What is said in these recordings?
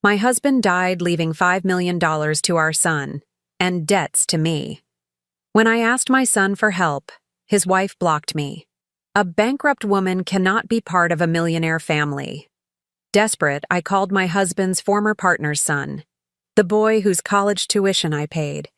My husband died, leaving $5 million to our son, and debts to me. When I asked my son for help, his wife blocked me. A bankrupt woman cannot be part of a millionaire family. Desperate, I called my husband's former partner's son, the boy whose college tuition I paid.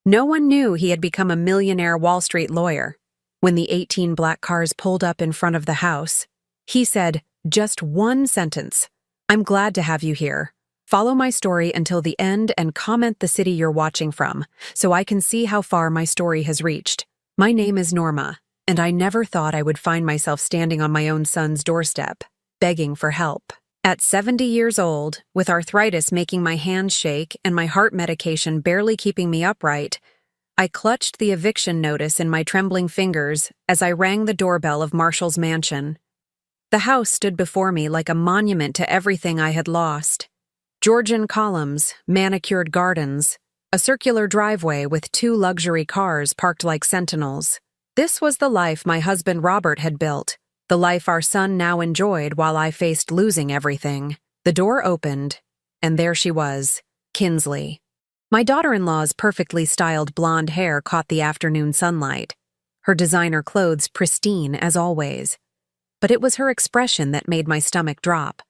No one knew he had become a millionaire Wall Street lawyer. When the 18 black cars pulled up in front of the house, he said just one sentence: "I'm glad to have you here. Follow my story until the end and comment the city you're watching from, so I can see how far my story has reached. My name is Norma, and I never thought I would find myself standing on my own son's doorstep, begging for help. At 70 years old, with arthritis making my hands shake and my heart medication barely keeping me upright, I clutched the eviction notice in my trembling fingers as I rang the doorbell of Marshall's mansion. The house stood before me like a monument to everything I had lost. Georgian columns, manicured gardens, a circular driveway with 2 luxury cars parked like sentinels. This was the life my husband Robert had built, the life our son now enjoyed while I faced losing everything. The door opened, and there she was, Kinsley. My daughter-in-law's perfectly styled blonde hair caught the afternoon sunlight, her designer clothes pristine as always. But it was her expression that made my stomach drop.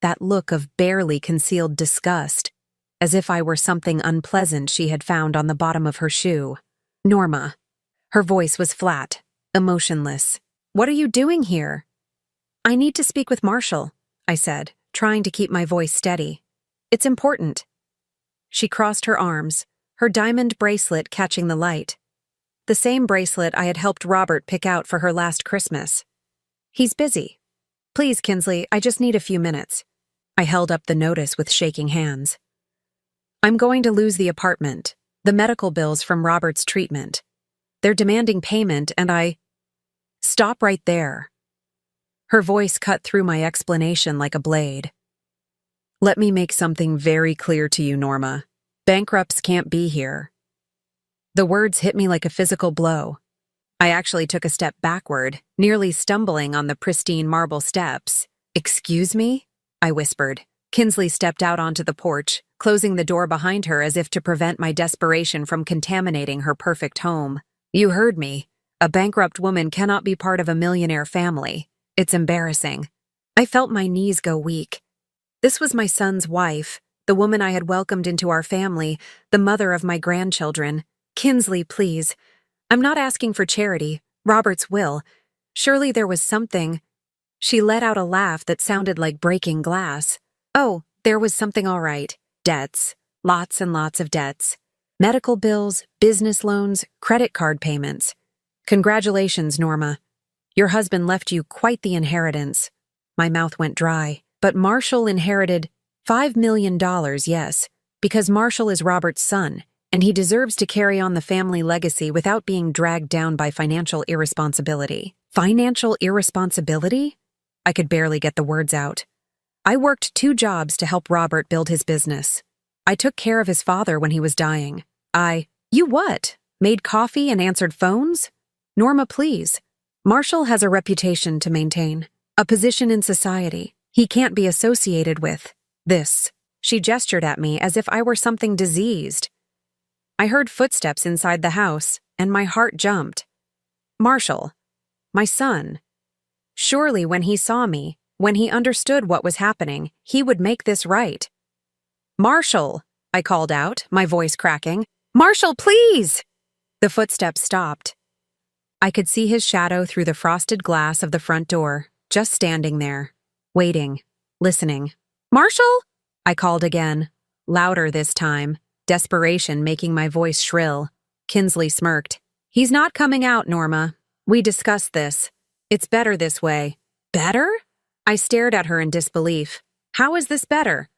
That look of barely concealed disgust, as if I were something unpleasant she had found on the bottom of her shoe. "Norma." Her voice was flat, emotionless. "What are you doing here?" "I need to speak with Marshall," I said, trying to keep my voice steady. "It's important." She crossed her arms, her diamond bracelet catching the light. The same bracelet I had helped Robert pick out for her last Christmas. "He's busy. Please, Kinsley, I just need a few minutes." I held up the notice with shaking hands. "I'm going to lose the apartment, the medical bills from Robert's treatment. They're demanding payment and I—" "Stop right there." Her voice cut through my explanation like a blade. "Let me make something very clear to you, Norma. Bankrupts can't be here." The words hit me like a physical blow. I actually took a step backward, nearly stumbling on the pristine marble steps. "Excuse me?" I whispered. Kinsley stepped out onto the porch, closing the door behind her as if to prevent my desperation from contaminating her perfect home. "You heard me. A bankrupt woman cannot be part of a millionaire family. It's embarrassing." I felt my knees go weak. This was my son's wife, the woman I had welcomed into our family, the mother of my grandchildren. "Kinsley, please. I'm not asking for charity, Robert's will. Surely there was something—" She let out a laugh that sounded like breaking glass. "Oh, there was something all right. Debts. Lots and lots of debts. Medical bills, business loans, credit card payments. Congratulations, Norma. Your husband left you quite the inheritance." My mouth went dry. "But Marshall inherited $5 million, yes, because Marshall is Robert's son, and he deserves to carry on the family legacy without being dragged down by financial irresponsibility." Financial irresponsibility? I could barely get the words out. I worked 2 jobs to help Robert build his business. I took care of his father when he was dying. You what? Made coffee and answered phones? Norma, please. Marshall has a reputation to maintain, a position in society. He can't be associated with this. She gestured at me as if I were something diseased. I heard footsteps inside the house, and my heart jumped. Marshall. My son. Surely when he saw me, when he understood what was happening, he would make this right. "Marshall," I called out, my voice cracking. "Marshall, please!" The footsteps stopped. I could see his shadow through the frosted glass of the front door, just standing there, waiting, listening. "Marshall?" I called again, louder this time, desperation making my voice shrill. Kinsley smirked. "He's not coming out, Norma. We discussed this. It's better this way." "Better?" I stared at her in disbelief. "How is this better?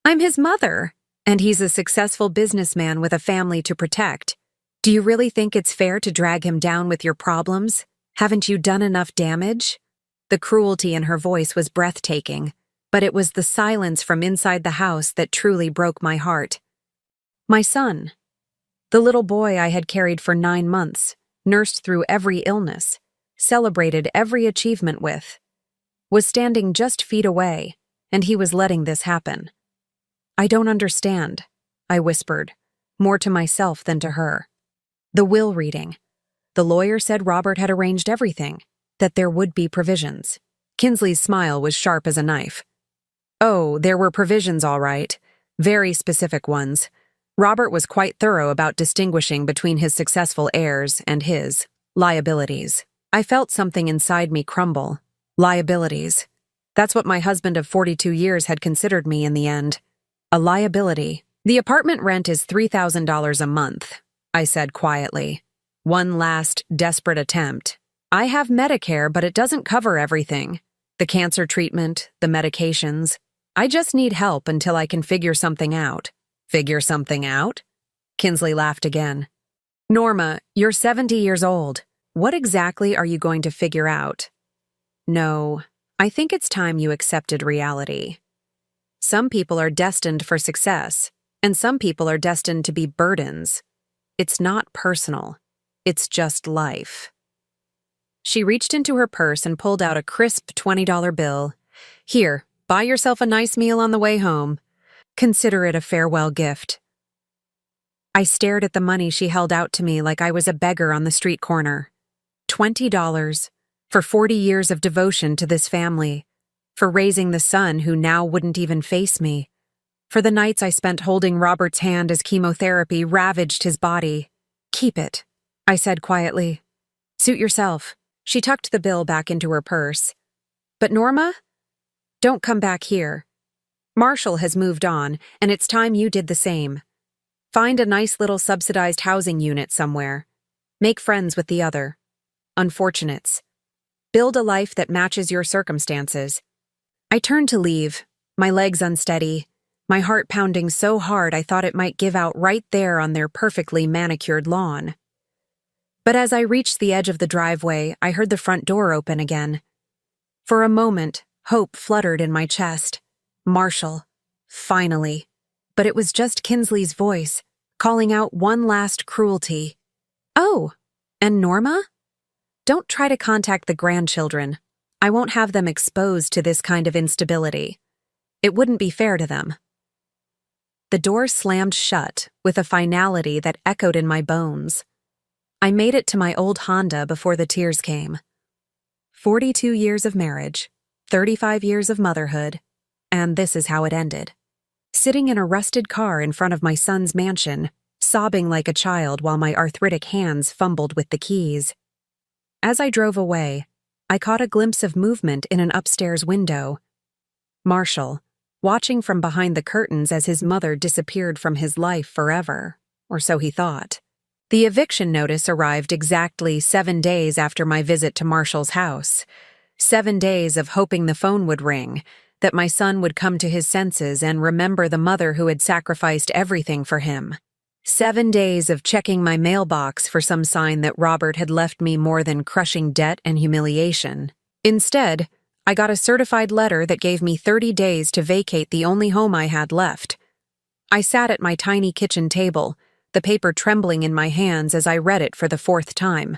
I'm his mother, and he's a successful businessman with a family to protect. Do you really think it's fair to drag him down with your problems? Haven't you done enough damage?" The cruelty in her voice was breathtaking, but it was the silence from inside the house that truly broke my heart. My son, the little boy I had carried for 9 months, nursed through every illness, celebrated every achievement with, was standing just feet away, and he was letting this happen. I don't understand, I whispered, more to myself than to her. The will reading. The lawyer said Robert had arranged everything, that there would be provisions. Kinsley's smile was sharp as a knife. Oh, there were provisions, all right. Very specific ones. Robert was quite thorough about distinguishing between his successful heirs and his liabilities. I felt something inside me crumble. Liabilities. That's what my husband of 42 years had considered me in the end. A liability. The apartment rent is $3,000 a month, I said quietly. One last desperate attempt. I have Medicare, but it doesn't cover everything. The cancer treatment, the medications. I just need help until I can figure something out. Figure something out? Kinsley laughed again. Norma, you're 70 years old. What exactly are you going to figure out? No, I think it's time you accepted reality. Some people are destined for success, and some people are destined to be burdens. It's not personal. It's just life. She reached into her purse and pulled out a crisp $20 bill. Here, buy yourself a nice meal on the way home. Consider it a farewell gift. I stared at the money she held out to me like I was a beggar on the street corner. $20 for 40 years of devotion to this family, for raising the son who now wouldn't even face me, for the nights I spent holding Robert's hand as chemotherapy ravaged his body. Keep it, I said quietly. Suit yourself. She tucked the bill back into her purse. But Norma? Don't come back here. Marshall has moved on, and it's time you did the same. Find a nice little subsidized housing unit somewhere. Make friends with the other unfortunates. Build a life that matches your circumstances. I turned to leave, my legs unsteady, my heart pounding so hard I thought it might give out right there on their perfectly manicured lawn. But as I reached the edge of the driveway, I heard the front door open again. For a moment, hope fluttered in my chest. Marshall. Finally. But it was just Kinsley's voice, calling out one last cruelty. Oh, and Norma? Don't try to contact the grandchildren. I won't have them exposed to this kind of instability. It wouldn't be fair to them. The door slammed shut with a finality that echoed in my bones. I made it to my old Honda before the tears came. 42 years of marriage, 35 years of motherhood, and this is how it ended. Sitting in a rusted car in front of my son's mansion, sobbing like a child while my arthritic hands fumbled with the keys. As I drove away, I caught a glimpse of movement in an upstairs window. Marshall, watching from behind the curtains as his mother disappeared from his life forever, or so he thought. The eviction notice arrived exactly 7 days after my visit to Marshall's house. 7 days of hoping the phone would ring, that my son would come to his senses and remember the mother who had sacrificed everything for him. 7 days of checking my mailbox for some sign that Robert had left me more than crushing debt and humiliation. Instead, I got a certified letter that gave me 30 days to vacate the only home I had left. I sat at my tiny kitchen table, the paper trembling in my hands as I read it for the 4th time.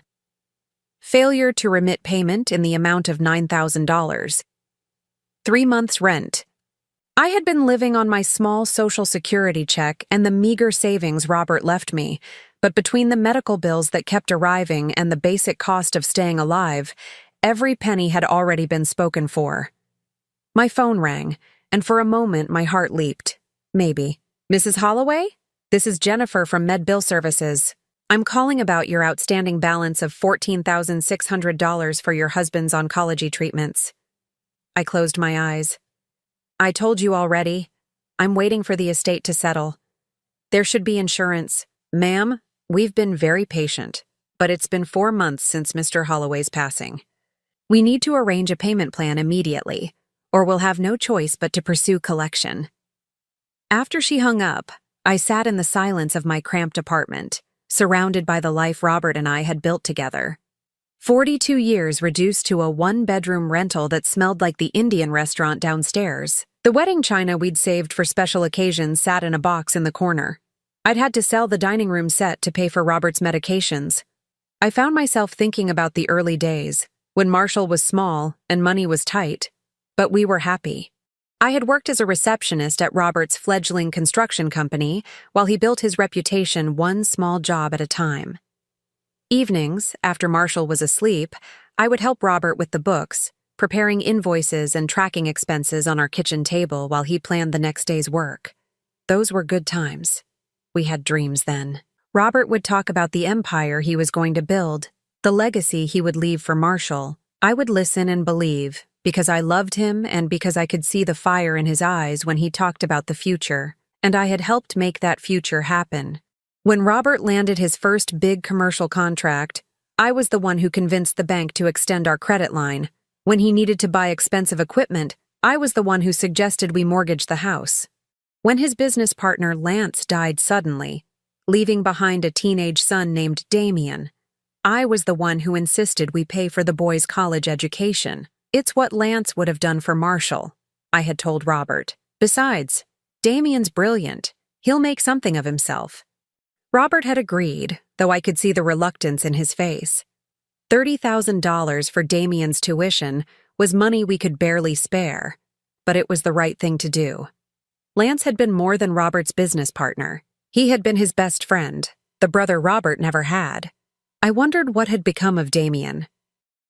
Failure to remit payment in the amount of $9,000. 3 months' rent. I had been living on my small Social Security check and the meager savings Robert left me, but between the medical bills that kept arriving and the basic cost of staying alive, every penny had already been spoken for. My phone rang, and for a moment my heart leaped. Maybe. Mrs. Holloway? This is Jennifer from Med Bill Services. I'm calling about your outstanding balance of $14,600 for your husband's oncology treatments. I closed my eyes. I told you already. I'm waiting for the estate to settle. There should be insurance. Ma'am, we've been very patient, but it's been 4 months since Mr. Holloway's passing. We need to arrange a payment plan immediately, or we'll have no choice but to pursue collection. After she hung up, I sat in the silence of my cramped apartment, surrounded by the life Robert and I had built together. 42 years reduced to a 1-bedroom rental that smelled like the Indian restaurant downstairs. The wedding china we'd saved for special occasions sat in a box in the corner. I'd had to sell the dining room set to pay for Robert's medications. I found myself thinking about the early days, when Marshall was small and money was tight, but we were happy. I had worked as a receptionist at Robert's fledgling construction company while he built his reputation one small job at a time. Evenings, after Marshall was asleep, I would help Robert with the books, preparing invoices and tracking expenses on our kitchen table while he planned the next day's work. Those were good times. We had dreams then. Robert would talk about the empire he was going to build, the legacy he would leave for Marshall. I would listen and believe, because I loved him and because I could see the fire in his eyes when he talked about the future, and I had helped make that future happen. When Robert landed his first big commercial contract, I was the one who convinced the bank to extend our credit line. When he needed to buy expensive equipment, I was the one who suggested we mortgage the house. When his business partner Lance died suddenly, leaving behind a teenage son named Damien, I was the one who insisted we pay for the boy's college education. It's what Lance would have done for Marshall, I had told Robert. Besides, Damien's brilliant. He'll make something of himself. Robert had agreed, though I could see the reluctance in his face. $30,000 for Damien's tuition was money we could barely spare, but it was the right thing to do. Lance had been more than Robert's business partner. He had been his best friend, the brother Robert never had. I wondered what had become of Damien.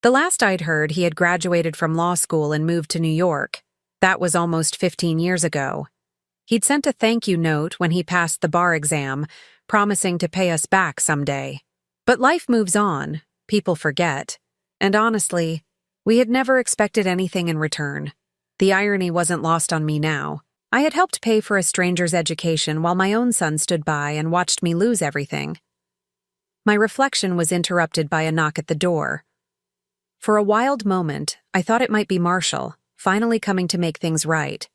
The last I'd heard, he had graduated from law school and moved to New York. That was almost 15 years ago. He'd sent a thank you note when he passed the bar exam, promising to pay us back someday. But life moves on, people forget, and honestly, we had never expected anything in return. The irony wasn't lost on me now. I had helped pay for a stranger's education while my own son stood by and watched me lose everything. My reflection was interrupted by a knock at the door. For a wild moment, I thought it might be Marshall, finally coming to make things right.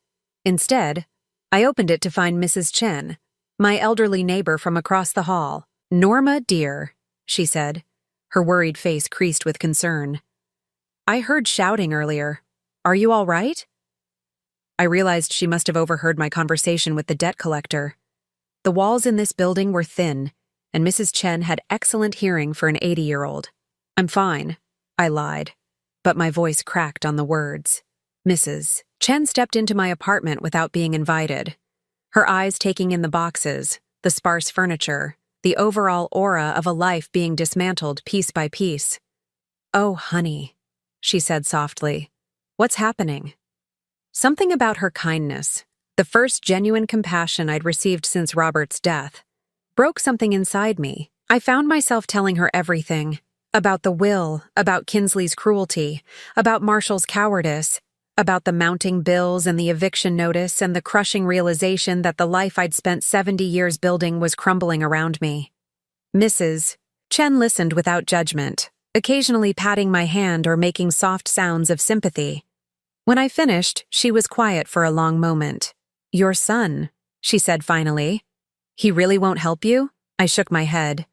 Instead, I opened it to find Mrs. Chen, my elderly neighbor from across the hall. "Norma, dear," she said, her worried face creased with concern. "I heard shouting earlier. Are you all right?" I realized she must have overheard my conversation with the debt collector. The walls in this building were thin, and Mrs. Chen had excellent hearing for an 80-year-old. "I'm fine," I lied, but my voice cracked on the words. Mrs. Chen stepped into my apartment without being invited, her eyes taking in the boxes, the sparse furniture, the overall aura of a life being dismantled piece by piece. "Oh, honey," she said softly. "What's happening?" Something about her kindness, the first genuine compassion I'd received since Robert's death, broke something inside me. I found myself telling her everything. About the will, about Kinsley's cruelty, about Marshall's cowardice, about the mounting bills and the eviction notice and the crushing realization that the life I'd spent 70 years building was crumbling around me. Mrs. Chen listened without judgment, occasionally patting my hand or making soft sounds of sympathy. When I finished, she was quiet for a long moment. "Your son," she said finally. "He really won't help you?" I shook my head.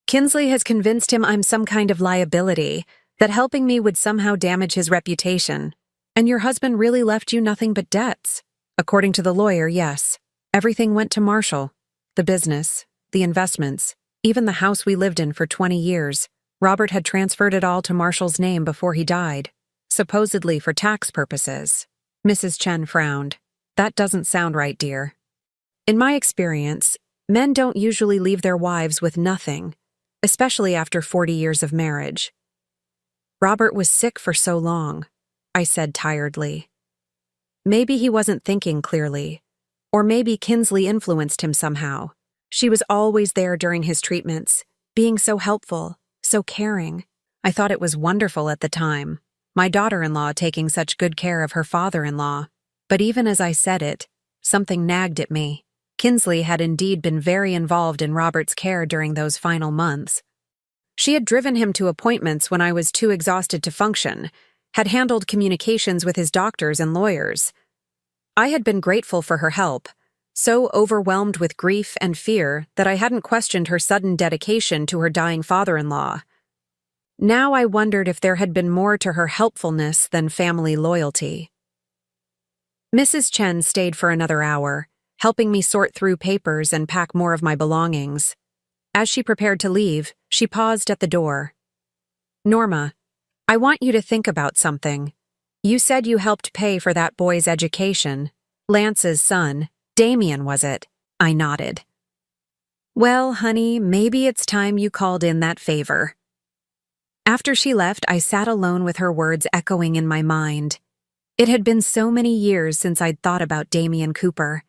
"Kinsley has convinced him I'm some kind of liability, that helping me would somehow damage his reputation. And your husband really left you nothing but debts." "According to the lawyer, yes. Everything went to Marshall. The business, the investments, even the house we lived in for 20 years. Robert had transferred it all to Marshall's name before he died, supposedly for tax purposes." Mrs. Chen frowned. "That doesn't sound right, dear. In my experience, men don't usually leave their wives with nothing, especially after 40 years of marriage." "Robert was sick for so long," I said tiredly. Maybe he wasn't thinking clearly, or maybe Kinsley influenced him somehow. She was always there during his treatments, being so helpful, so caring. I thought it was wonderful at the time, my daughter-in-law taking such good care of her father-in-law. But even as I said it, something nagged at me. Kinsley had indeed been very involved in Robert's care during those final months. She had driven him to appointments when I was too exhausted to function, had handled communications with his doctors and lawyers. I had been grateful for her help, so overwhelmed with grief and fear that I hadn't questioned her sudden dedication to her dying father-in-law. Now I wondered if there had been more to her helpfulness than family loyalty. Mrs. Chen stayed for another hour, helping me sort through papers and pack more of my belongings. As she prepared to leave, she paused at the door. "Norma, I want you to think about something. You said you helped pay for that boy's education. Lance's son. Damien, was it? I nodded. Well, honey, maybe it's time you called in that favor. After she left, I sat alone with her words echoing in my mind. It had been so many years since I'd thought about Damien Cooper.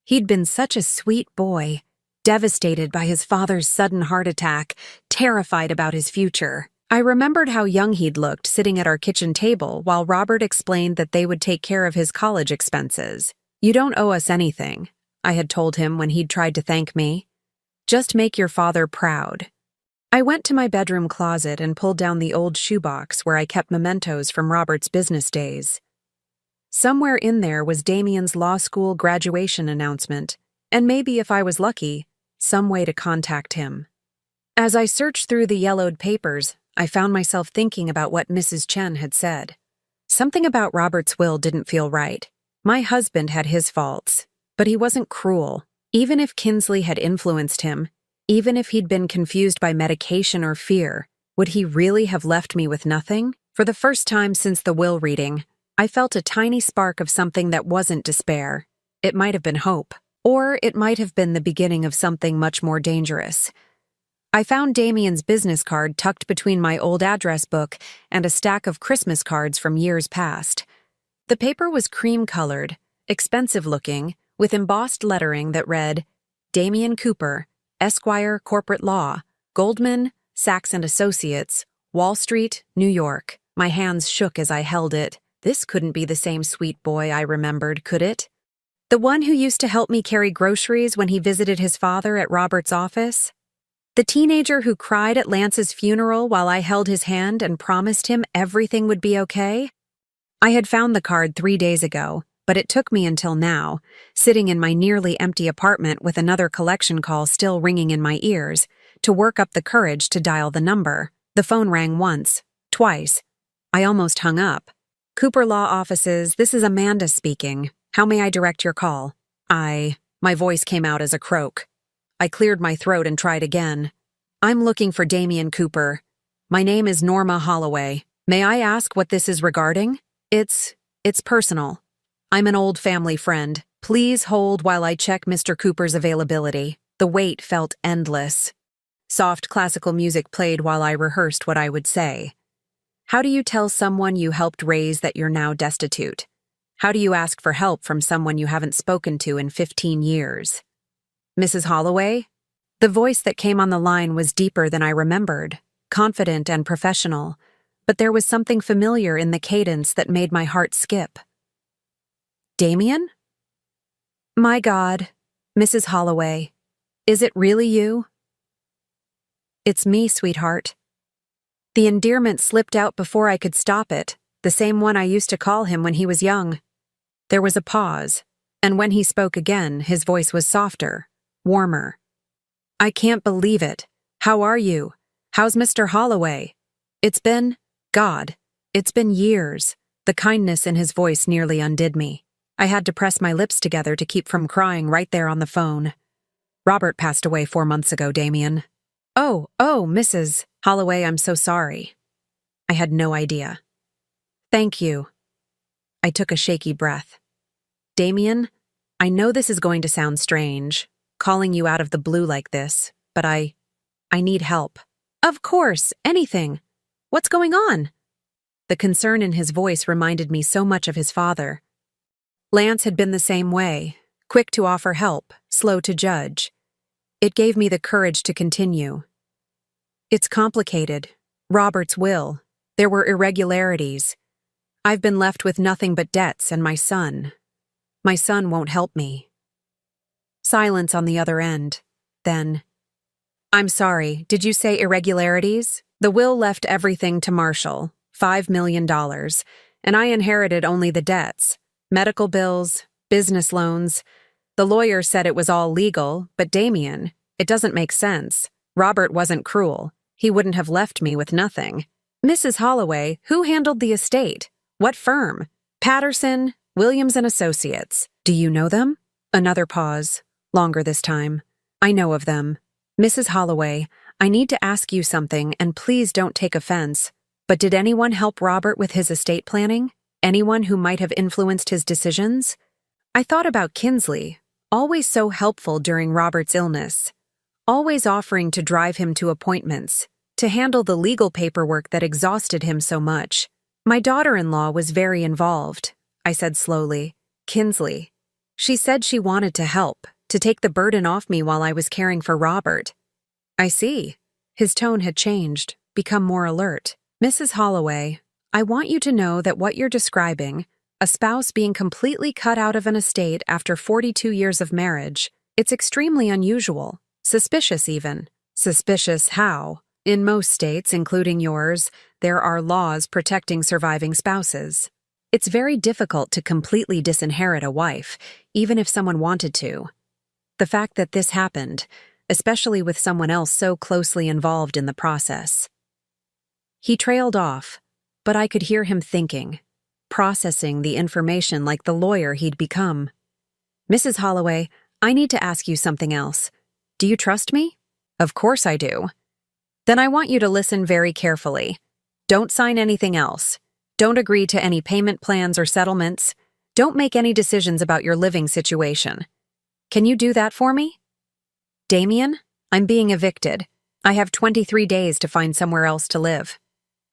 He'd been such a sweet boy, devastated by his father's sudden heart attack, terrified about his future. I remembered how young he'd looked sitting at our kitchen table while Robert explained that they would take care of his college expenses. You don't owe us anything, I had told him when he'd tried to thank me. Just make your father proud. I went to my bedroom closet and pulled down the old shoebox where I kept mementos from Robert's business days. Somewhere in there was Damien's law school graduation announcement, and maybe if I was lucky, some way to contact him. As I searched through the yellowed papers, I found myself thinking about what Mrs. Chen had said. Something about Robert's will didn't feel right. My husband had his faults, but he wasn't cruel. Even if Kinsley had influenced him, even if he'd been confused by medication or fear, would he really have left me with nothing? For the first time since the will reading, I felt a tiny spark of something that wasn't despair. It might have been hope, or it might have been the beginning of something much more dangerous. I found Damien's business card tucked between my old address book and a stack of Christmas cards from years past. The paper was cream-colored, expensive-looking, with embossed lettering that read, Damien Cooper, Esquire Corporate Law, Goldman, Sachs & Associates, Wall Street, New York. My hands shook as I held it. This couldn't be the same sweet boy I remembered, could it? The one who used to help me carry groceries when he visited his father at Robert's office? The teenager who cried at Lance's funeral while I held his hand and promised him everything would be okay? I had found the card 3 days ago, but it took me until now, sitting in my nearly empty apartment with another collection call still ringing in my ears, to work up the courage to dial the number. The phone rang once, twice. I almost hung up. Cooper Law Offices, this is Amanda speaking. How may I direct your call? My voice came out as a croak. I cleared my throat and tried again. I'm looking for Damien Cooper. My name is Norma Holloway. May I ask what this is regarding? It's personal. I'm an old family friend. Please hold while I check Mr. Cooper's availability. The wait felt endless. Soft classical music played while I rehearsed what I would say. How do you tell someone you helped raise that you're now destitute? How do you ask for help from someone you haven't spoken to in 15 years? Mrs. Holloway? The voice that came on the line was deeper than I remembered, confident and professional, but there was something familiar in the cadence that made my heart skip. Damien? My God, Mrs. Holloway, is it really you? It's me, sweetheart. The endearment slipped out before I could stop it, the same one I used to call him when he was young. There was a pause, and when he spoke again, his voice was softer, warmer. I can't believe it. How are you? How's Mr. Holloway? It's been years. The kindness in his voice nearly undid me. I had to press my lips together to keep from crying right there on the phone. Robert passed away 4 months ago, Damien. Oh, Mrs. Holloway, I'm so sorry. I had no idea. Thank you. I took a shaky breath. Damien, I know this is going to sound strange, calling you out of the blue like this, but I need help. Of course, anything. What's going on? The concern in his voice reminded me so much of his father. Lance had been the same way, quick to offer help, slow to judge. It gave me the courage to continue. It's complicated. Robert's will. There were irregularities. I've been left with nothing but debts and my son. My son won't help me. Silence on the other end. Then, I'm sorry, did you say irregularities? The will left everything to Marshall, $5 million, and I inherited only the debts. Medical bills, business loans. The lawyer said it was all legal, but Damien, it doesn't make sense. Robert wasn't cruel. He wouldn't have left me with nothing. Mrs. Holloway, who handled the estate? What firm? Patterson, Williams & Associates. Do you know them? Another pause, longer this time. I know of them. Mrs. Holloway, I need to ask you something, and please don't take offense, but did anyone help Robert with his estate planning? Anyone who might have influenced his decisions? I thought about Kinsley, always so helpful during Robert's illness, always offering to drive him to appointments, to handle the legal paperwork that exhausted him so much. My daughter-in-law was very involved, I said slowly. Kinsley. She said she wanted to help, to take the burden off me while I was caring for Robert. I see. His tone had changed, become more alert. Mrs. Holloway, I want you to know that what you're describing, a spouse being completely cut out of an estate after 42 years of marriage, it's extremely unusual, suspicious even. Suspicious how? In most states, including yours, there are laws protecting surviving spouses. It's very difficult to completely disinherit a wife, even if someone wanted to. The fact that this happened, especially with someone else so closely involved in the process. He trailed off, but I could hear him thinking, processing the information like the lawyer he'd become. Mrs. Holloway, I need to ask you something else. Do you trust me? Of course I do. Then I want you to listen very carefully. Don't sign anything else. Don't agree to any payment plans or settlements. Don't make any decisions about your living situation. Can you do that for me? Damien, I'm being evicted. I have 23 days to find somewhere else to live.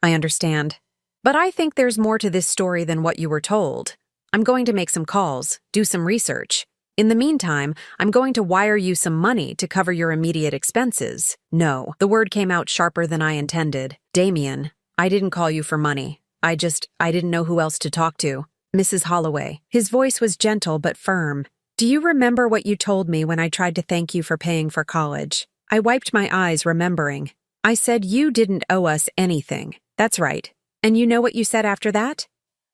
I understand. But I think there's more to this story than what you were told. I'm going to make some calls, do some research. In the meantime, I'm going to wire you some money to cover your immediate expenses. No, the word came out sharper than I intended. Damien, I didn't call you for money. I didn't know who else to talk to. Mrs. Holloway. His voice was gentle but firm. Do you remember what you told me when I tried to thank you for paying for college? I wiped my eyes, remembering. I said you didn't owe us anything. That's right. And you know what you said after that?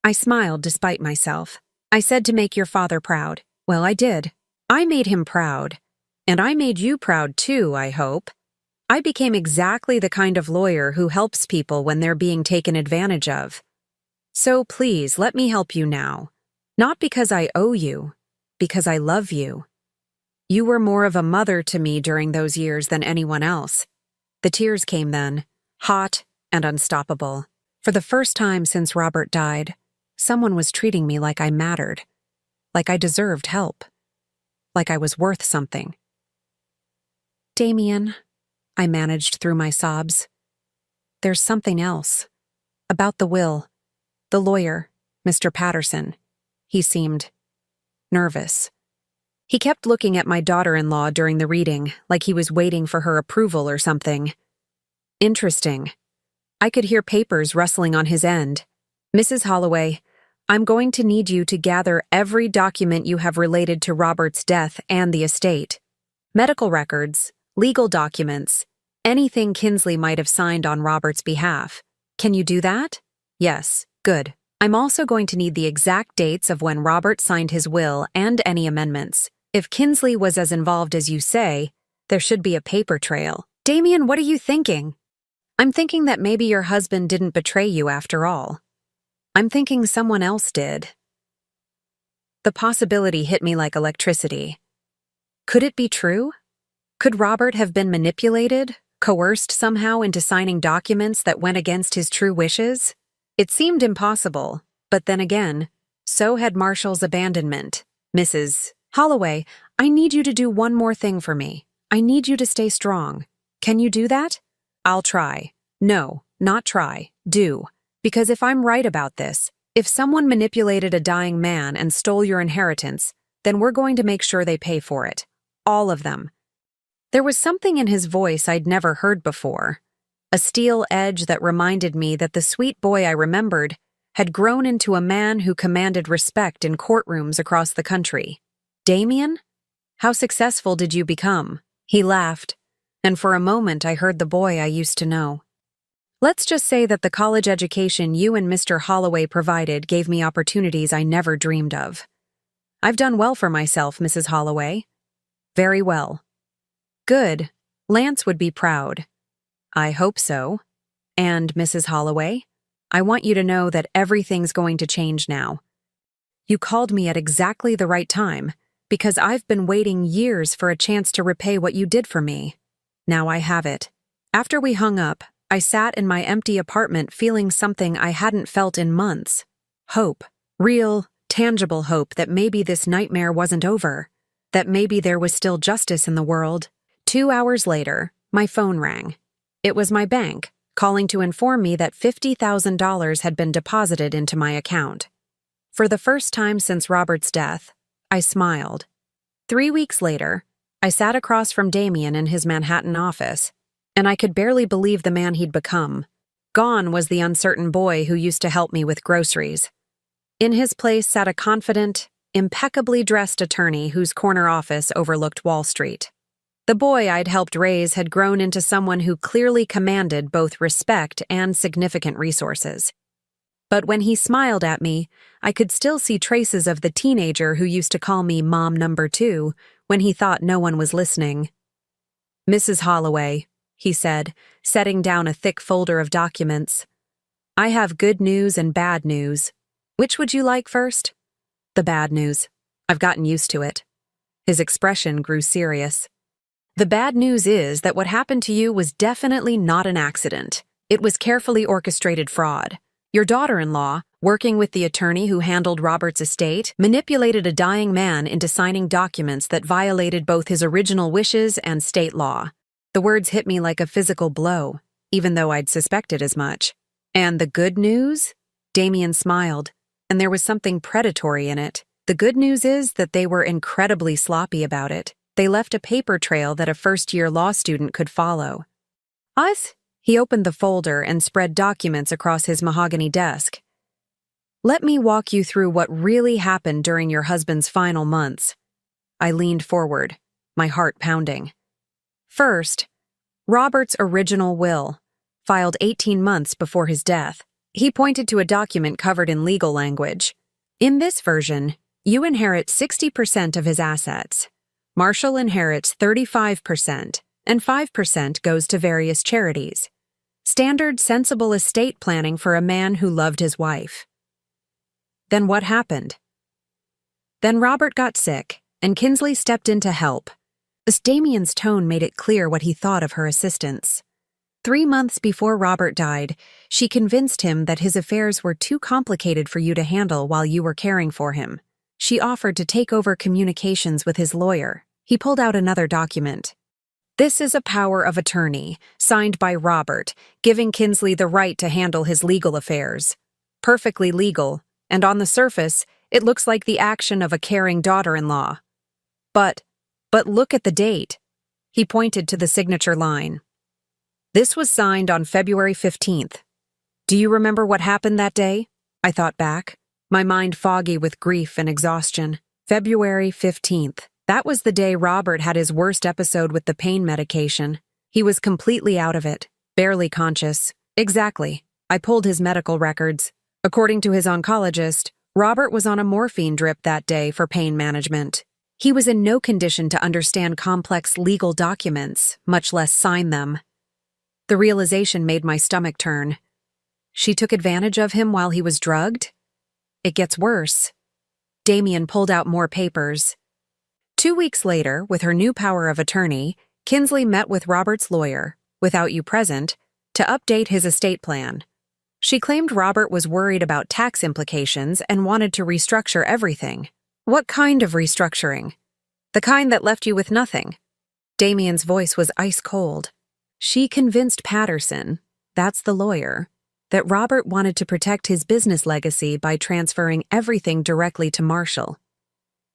I smiled despite myself. I said to make your father proud. Well, I did. I made him proud. And I made you proud too, I hope. I became exactly the kind of lawyer who helps people when they're being taken advantage of. So please let me help you now. Not because I owe you, because I love you. You were more of a mother to me during those years than anyone else. The tears came then, hot and unstoppable. For the first time since Robert died, someone was treating me like I mattered, like I deserved help, like I was worth something. Damien, I managed through my sobs. There's something else. About the will. The lawyer, Mr. Patterson. He seemed nervous. He kept looking at my daughter-in-law during the reading, like he was waiting for her approval or something. Interesting. I could hear papers rustling on his end. Mrs. Holloway, I'm going to need you to gather every document you have related to Robert's death and the estate. Medical records, legal documents, anything Kinsley might have signed on Robert's behalf. Can you do that? Yes, good. I'm also going to need the exact dates of when Robert signed his will and any amendments. If Kinsley was as involved as you say, there should be a paper trail. Damien, what are you thinking? I'm thinking that maybe your husband didn't betray you after all. I'm thinking someone else did. The possibility hit me like electricity. Could it be true? Could Robert have been manipulated, coerced somehow into signing documents that went against his true wishes? It seemed impossible, but then again, so had Marshall's abandonment. Mrs. Holloway, I need you to do one more thing for me. I need you to stay strong. Can you do that? I'll try. No, not try. Do. Because if I'm right about this, if someone manipulated a dying man and stole your inheritance, then we're going to make sure they pay for it. All of them. There was something in his voice I'd never heard before. A steel edge that reminded me that the sweet boy I remembered had grown into a man who commanded respect in courtrooms across the country. Damien? How successful did you become? He laughed, and for a moment I heard the boy I used to know. Let's just say that the college education you and Mr. Holloway provided gave me opportunities I never dreamed of. I've done well for myself, Mrs. Holloway. Very well. Good. Lance would be proud. I hope so. And, Mrs. Holloway, I want you to know that everything's going to change now. You called me at exactly the right time, because I've been waiting years for a chance to repay what you did for me. Now I have it. After we hung up, I sat in my empty apartment feeling something I hadn't felt in months. Hope. Real, tangible hope that maybe this nightmare wasn't over. That maybe there was still justice in the world. 2 hours later, my phone rang. It was my bank, calling to inform me that $50,000 had been deposited into my account. For the first time since Robert's death, I smiled. 3 weeks later, I sat across from Damien in his Manhattan office, and I could barely believe the man he'd become. Gone was the uncertain boy who used to help me with groceries. In his place sat a confident, impeccably dressed attorney whose corner office overlooked Wall Street. The boy I'd helped raise had grown into someone who clearly commanded both respect and significant resources. But when he smiled at me, I could still see traces of the teenager who used to call me Mom Number 2 when he thought no one was listening. "Mrs. Holloway," he said, setting down a thick folder of documents. "I have good news and bad news. Which would you like first?" "The bad news. I've gotten used to it." His expression grew serious. "The bad news is that what happened to you was definitely not an accident. It was carefully orchestrated fraud. Your daughter-in-law, working with the attorney who handled Robert's estate, manipulated a dying man into signing documents that violated both his original wishes and state law." The words hit me like a physical blow, even though I'd suspected as much. "And the good news?" Damien smiled, and there was something predatory in it. "The good news is that they were incredibly sloppy about it. They left a paper trail that a first-year law student could follow." "Us?" He opened the folder and spread documents across his mahogany desk. "Let me walk you through what really happened during your husband's final months." I leaned forward, my heart pounding. First, Robert's original will, filed 18 months before his death. He pointed to a document covered in legal language. "In this version, you inherit 60% of his assets. Marshall inherits 35%, and 5% goes to various charities. Standard, sensible estate planning for a man who loved his wife." Then what happened? Then Robert got sick, and Kinsley stepped in to help. As Damien's tone made it clear what he thought of her assistance. 3 months before Robert died, she convinced him that his affairs were too complicated for you to handle while you were caring for him. She offered to take over communications with his lawyer. He pulled out another document. "This is a power of attorney, signed by Robert, giving Kinsley the right to handle his legal affairs. Perfectly legal, and on the surface, it looks like the action of a caring daughter-in-law. But look at the date." He pointed to the signature line. "This was signed on February 15th. Do you remember what happened that day?" I thought back, my mind foggy with grief and exhaustion. February 15th. That was the day Robert had his worst episode with the pain medication. He was completely out of it, barely conscious. Exactly. I pulled his medical records. According to his oncologist, Robert was on a morphine drip that day for pain management. He was in no condition to understand complex legal documents, much less sign them. The realization made my stomach turn. She took advantage of him while he was drugged? It gets worse. Damien pulled out more papers. 2 weeks later, with her new power of attorney, Kinsley met with Robert's lawyer, without you present, to update his estate plan. She claimed Robert was worried about tax implications and wanted to restructure everything. "What kind of restructuring?" "The kind that left you with nothing." Damien's voice was ice cold. She convinced Patterson, that's the lawyer, that Robert wanted to protect his business legacy by transferring everything directly to Marshall.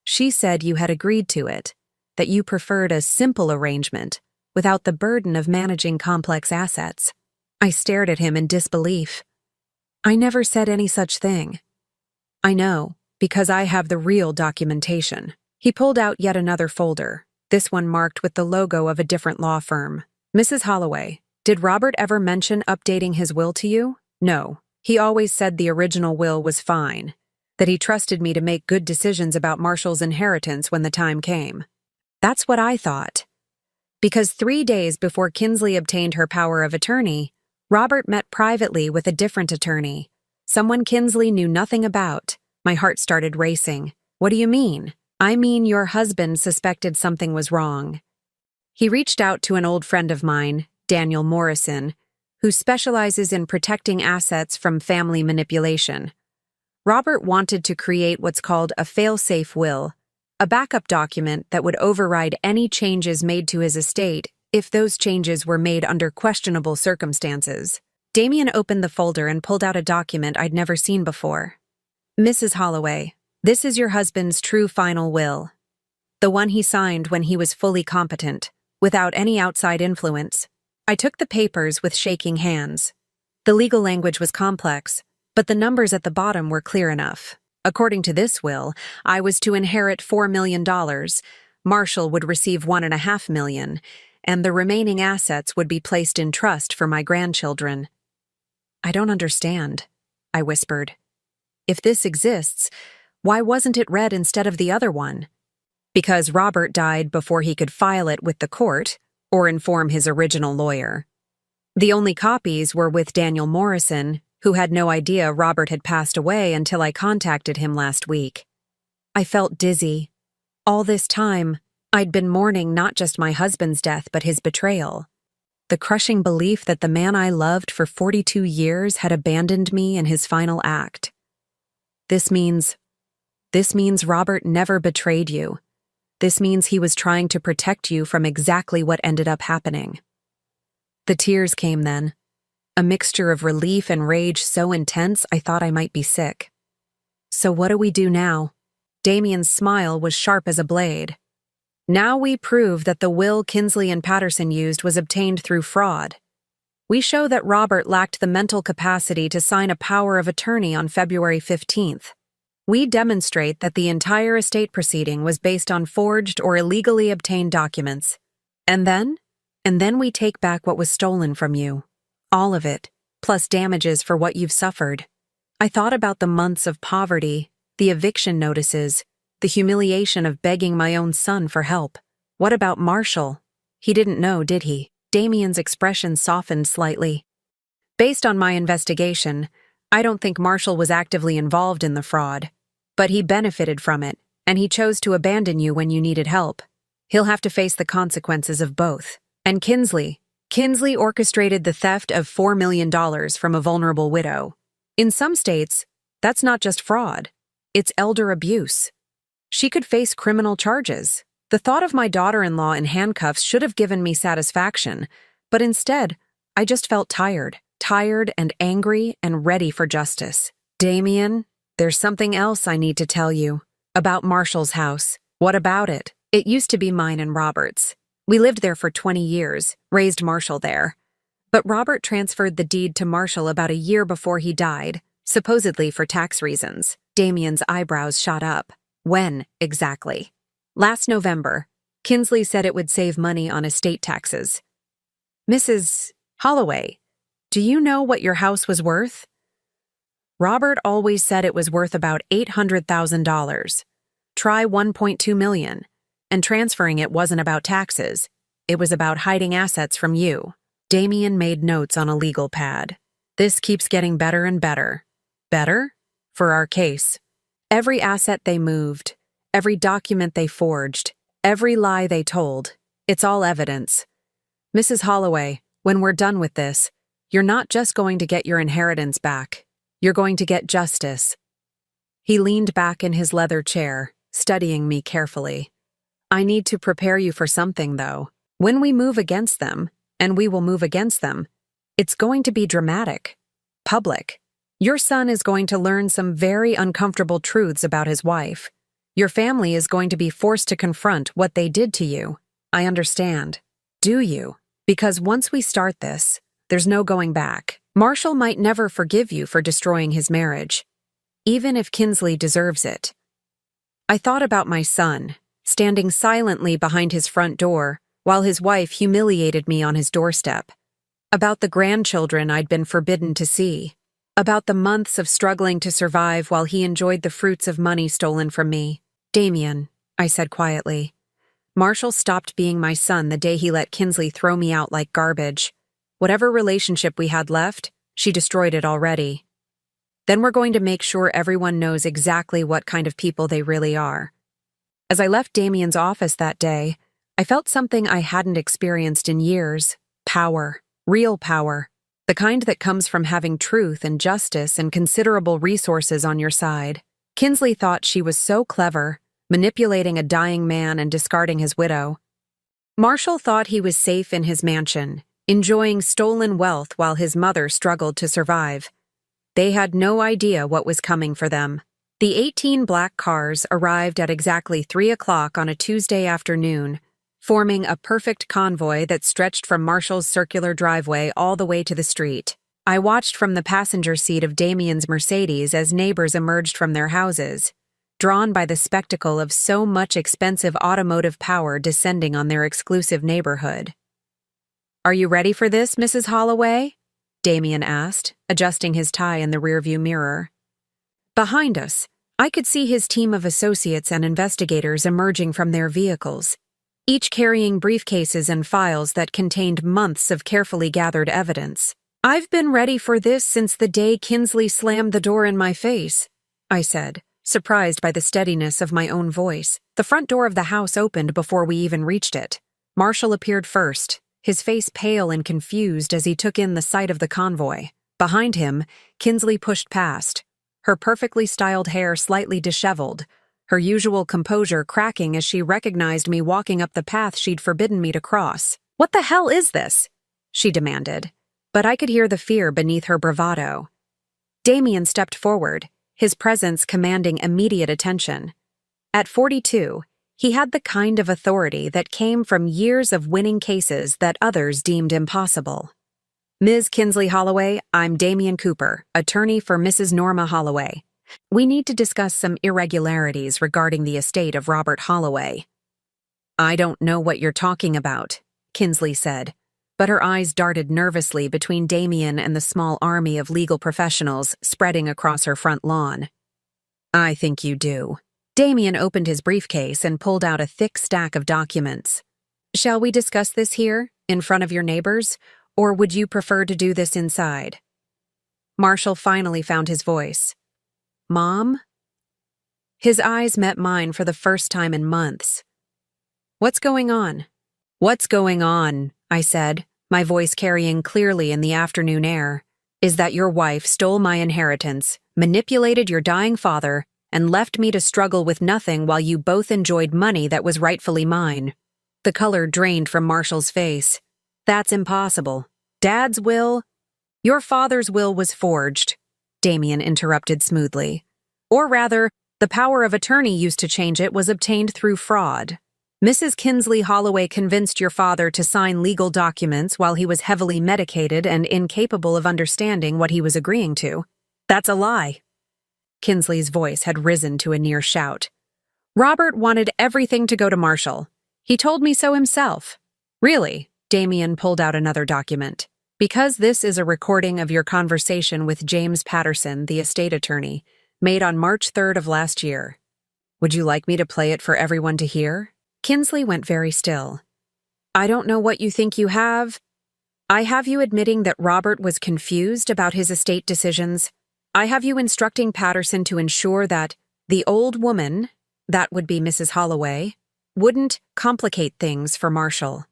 She said you had agreed to it, that you preferred a simple arrangement, without the burden of managing complex assets. I stared at him in disbelief. "I never said any such thing." "I know, because I have the real documentation." He pulled out yet another folder, this one marked with the logo of a different law firm. "Mrs. Holloway, did Robert ever mention updating his will to you?" "No. He always said the original will was fine, that he trusted me to make good decisions about Marshall's inheritance when the time came." That's what I thought. Because 3 days before Kinsley obtained her power of attorney, Robert met privately with a different attorney, someone Kinsley knew nothing about. My heart started racing. "What do you mean?" "I mean your husband suspected something was wrong." He reached out to an old friend of mine, Daniel Morrison, who specializes in protecting assets from family manipulation. Robert wanted to create what's called a fail-safe will, a backup document that would override any changes made to his estate if those changes were made under questionable circumstances. Damien opened the folder and pulled out a document I'd never seen before. Mrs. Holloway, this is your husband's true final will. The one he signed when he was fully competent, without any outside influence. I took the papers with shaking hands. The legal language was complex, but the numbers at the bottom were clear enough. According to this will, I was to inherit $4 million, Marshall would receive $1.5 million, and the remaining assets would be placed in trust for my grandchildren. I don't understand, I whispered. If this exists, why wasn't it read instead of the other one? Because Robert died before he could file it with the court or inform his original lawyer. The only copies were with Daniel Morrison, who had no idea Robert had passed away until I contacted him last week. I felt dizzy. All this time, I'd been mourning not just my husband's death but his betrayal. The crushing belief that the man I loved for 42 years had abandoned me in his final act. This means Robert never betrayed you. This means he was trying to protect you from exactly what ended up happening. The tears came then, a mixture of relief and rage so intense I thought I might be sick. So what do we do now? Damien's smile was sharp as a blade. Now we prove that the will Kinsley and Patterson used was obtained through fraud. We show that Robert lacked the mental capacity to sign a power of attorney on February 15th. We demonstrate that the entire estate proceeding was based on forged or illegally obtained documents. And then we take back what was stolen from you. All of it, plus damages for what you've suffered. I thought about the months of poverty, the eviction notices, the humiliation of begging my own son for help. What about Marshall? He didn't know, did he? Damien's expression softened slightly. Based on my investigation, I don't think Marshall was actively involved in the fraud. But he benefited from it, and he chose to abandon you when you needed help. He'll have to face the consequences of both. And Kinsley orchestrated the theft of $4 million from a vulnerable widow. In some states, that's not just fraud. It's elder abuse. She could face criminal charges. The thought of my daughter-in-law in handcuffs should have given me satisfaction, but instead, I just felt tired and angry and ready for justice. Damien, there's something else I need to tell you. About Marshall's house. What about it? It used to be mine and Robert's. We lived there for 20 years, raised Marshall there. But Robert transferred the deed to Marshall about a year before he died, supposedly for tax reasons. Damien's eyebrows shot up. When, exactly? Last November, Kinsley said it would save money on estate taxes. Mrs. Holloway, do you know what your house was worth? Robert always said it was worth about $800,000. Try $1.2 million. And transferring it wasn't about taxes. It was about hiding assets from you. Damien made notes on a legal pad. This keeps getting better and better. Better? For our case. Every asset they moved, every document they forged, every lie they told, it's all evidence. Mrs. Holloway, when we're done with this, you're not just going to get your inheritance back. You're going to get justice. He leaned back in his leather chair, studying me carefully. I need to prepare you for something, though. When we move against them, and we will move against them, it's going to be dramatic, public. Your son is going to learn some very uncomfortable truths about his wife. Your family is going to be forced to confront what they did to you. I understand. Do you? Because once we start this, there's no going back. Marshall might never forgive you for destroying his marriage, even if Kinsley deserves it. I thought about my son, standing silently behind his front door while his wife humiliated me on his doorstep. About the grandchildren I'd been forbidden to see. About the months of struggling to survive while he enjoyed the fruits of money stolen from me. Damien, I said quietly. Marshall stopped being my son the day he let Kinsley throw me out like garbage. Whatever relationship we had left, she destroyed it already. Then we're going to make sure everyone knows exactly what kind of people they really are. As I left Damien's office that day, I felt something I hadn't experienced in years. Power. Real power. The kind that comes from having truth and justice and considerable resources on your side. Kinsley thought she was so clever, manipulating a dying man and discarding his widow. Marshall thought he was safe in his mansion, enjoying stolen wealth while his mother struggled to survive. They had no idea what was coming for them. The 18 black cars arrived at exactly 3 o'clock on a Tuesday afternoon, forming a perfect convoy that stretched from Marshall's circular driveway all the way to the street. I watched from the passenger seat of Damien's Mercedes as neighbors emerged from their houses, drawn by the spectacle of so much expensive automotive power descending on their exclusive neighborhood. "Are you ready for this, Mrs. Holloway?" Damien asked, adjusting his tie in the rearview mirror. Behind us, I could see his team of associates and investigators emerging from their vehicles, each carrying briefcases and files that contained months of carefully gathered evidence. "I've been ready for this since the day Kinsley slammed the door in my face," I said, surprised by the steadiness of my own voice. The front door of the house opened before we even reached it. Marshall appeared first, his face pale and confused as he took in the sight of the convoy. Behind him, Kinsley pushed past, her perfectly styled hair slightly disheveled, her usual composure cracking as she recognized me walking up the path she'd forbidden me to cross. "What the hell is this?" she demanded, but I could hear the fear beneath her bravado. Damien stepped forward, his presence commanding immediate attention. At 42, he had the kind of authority that came from years of winning cases that others deemed impossible. "Ms. Kinsley Holloway, I'm Damien Cooper, attorney for Mrs. Norma Holloway. We need to discuss some irregularities regarding the estate of Robert Holloway." "I don't know what you're talking about," Kinsley said, but her eyes darted nervously between Damien and the small army of legal professionals spreading across her front lawn. "I think you do." Damien opened his briefcase and pulled out a thick stack of documents. "Shall we discuss this here, in front of your neighbors, or would you prefer to do this inside?" Marshall finally found his voice. "Mom?" His eyes met mine for the first time in months. "What's going on?" "What's going on," I said, my voice carrying clearly in the afternoon air, "is that your wife stole my inheritance, manipulated your dying father, and left me to struggle with nothing while you both enjoyed money that was rightfully mine." The color drained from Marshall's face. "That's impossible. Dad's will—" "Your father's will was forged," Damien interrupted smoothly. "Or rather, the power of attorney used to change it was obtained through fraud. Mrs. Kinsley Holloway convinced your father to sign legal documents while he was heavily medicated and incapable of understanding what he was agreeing to. That's a lie." Kinsley's voice had risen to a near shout. "Robert wanted everything to go to Marshall. He told me so himself." "Really?" Damien pulled out another document. "Because this is a recording of your conversation with James Patterson, the estate attorney, made on March 3rd of last year. Would you like me to play it for everyone to hear?" Kinsley went very still. "I don't know what you think you have. I have you admitting that Robert was confused about his estate decisions. I have you instructing Patterson to ensure that the old woman, that would be Mrs. Holloway, wouldn't complicate things for Marshall.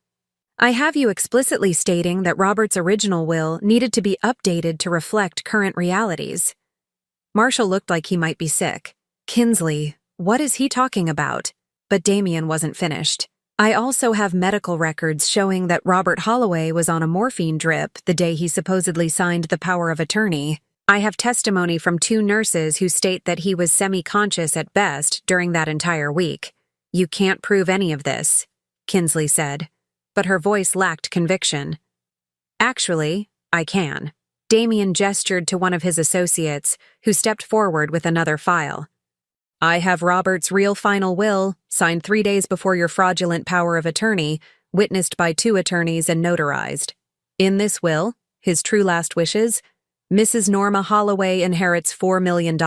I have you explicitly stating that Robert's original will needed to be updated to reflect current realities." Marshall looked like he might be sick. "Kinsley, what is he talking about?" But Damien wasn't finished. "I also have medical records showing that Robert Holloway was on a morphine drip the day he supposedly signed the power of attorney. I have testimony from 2 nurses who state that he was semi-conscious at best during that entire week. You can't prove any of this," Kinsley said, but her voice lacked conviction. "Actually, I can." Damien gestured to one of his associates, who stepped forward with another file. "I have Robert's real final will, signed 3 days before your fraudulent power of attorney, witnessed by 2 attorneys and notarized. In this will, his true last wishes, Mrs. Norma Holloway inherits $4 million,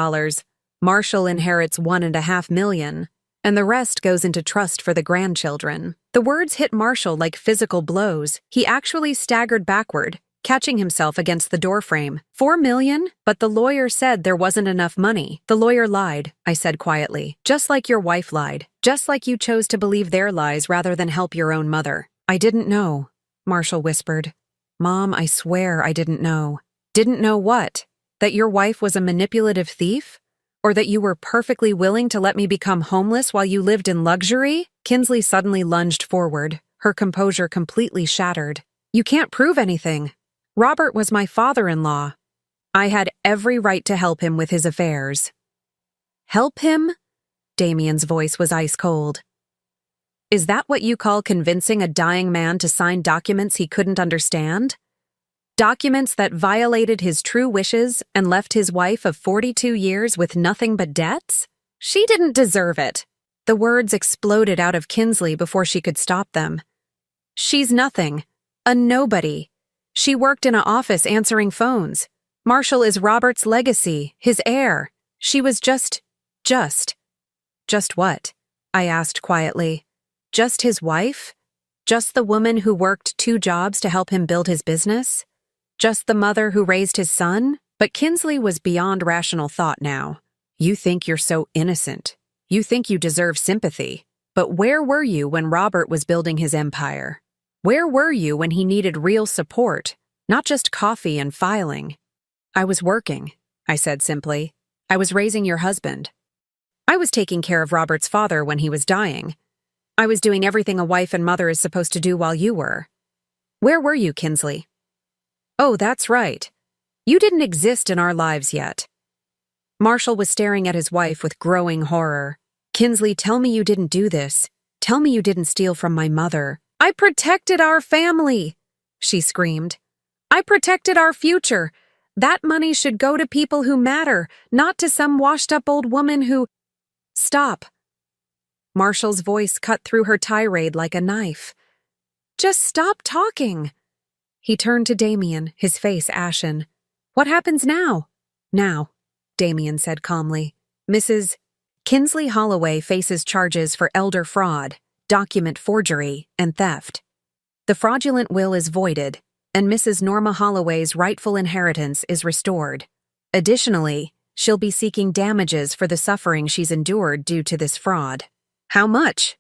Marshall inherits $1.5 million, and the rest goes into trust for the grandchildren." The words hit Marshall like physical blows. He actually staggered backward, catching himself against the doorframe. "$4 million? But the lawyer said there wasn't enough money." "The lawyer lied," I said quietly. "Just like your wife lied. Just like you chose to believe their lies rather than help your own mother." "I didn't know," Marshall whispered. Mom, I swear I didn't know. Didn't know what? That your wife was a manipulative thief? Or that you were perfectly willing to let me become homeless while you lived in luxury? Kinsley suddenly lunged forward, her composure completely shattered. You can't prove anything. Robert was my father-in-law. I had every right to help him with his affairs. Help him? Damien's voice was ice cold. Is that what you call convincing a dying man to sign documents he couldn't understand? Documents that violated his true wishes and left his wife of 42 years with nothing but debts? She didn't deserve it. The words exploded out of Kinsley before she could stop them. She's nothing. A nobody. She worked in an office answering phones. Marshall is Robert's legacy, his heir. She was just. Just what? I asked quietly. Just his wife? Just the woman who worked 2 jobs to help him build his business? Just the mother who raised his son? But Kinsley was beyond rational thought now. You think you're so innocent. You think you deserve sympathy. But where were you when Robert was building his empire? Where were you when he needed real support, not just coffee and filing? I was working, I said simply. I was raising your husband. I was taking care of Robert's father when he was dying. I was doing everything a wife and mother is supposed to do while you were. Where were you, Kinsley? Oh, that's right. You didn't exist in our lives yet. Marshall was staring at his wife with growing horror. Kinsley, tell me you didn't do this. Tell me you didn't steal from my mother. I protected our family, she screamed. I protected our future. That money should go to people who matter, not to some washed-up old woman who— Stop. Marshall's voice cut through her tirade like a knife. Just stop talking. He turned to Damien, his face ashen. What happens now? Now, Damien said calmly. Mrs. Kinsley Holloway faces charges for elder fraud, document forgery, and theft. The fraudulent will is voided, and Mrs. Norma Holloway's rightful inheritance is restored. Additionally, she'll be seeking damages for the suffering she's endured due to this fraud. How much?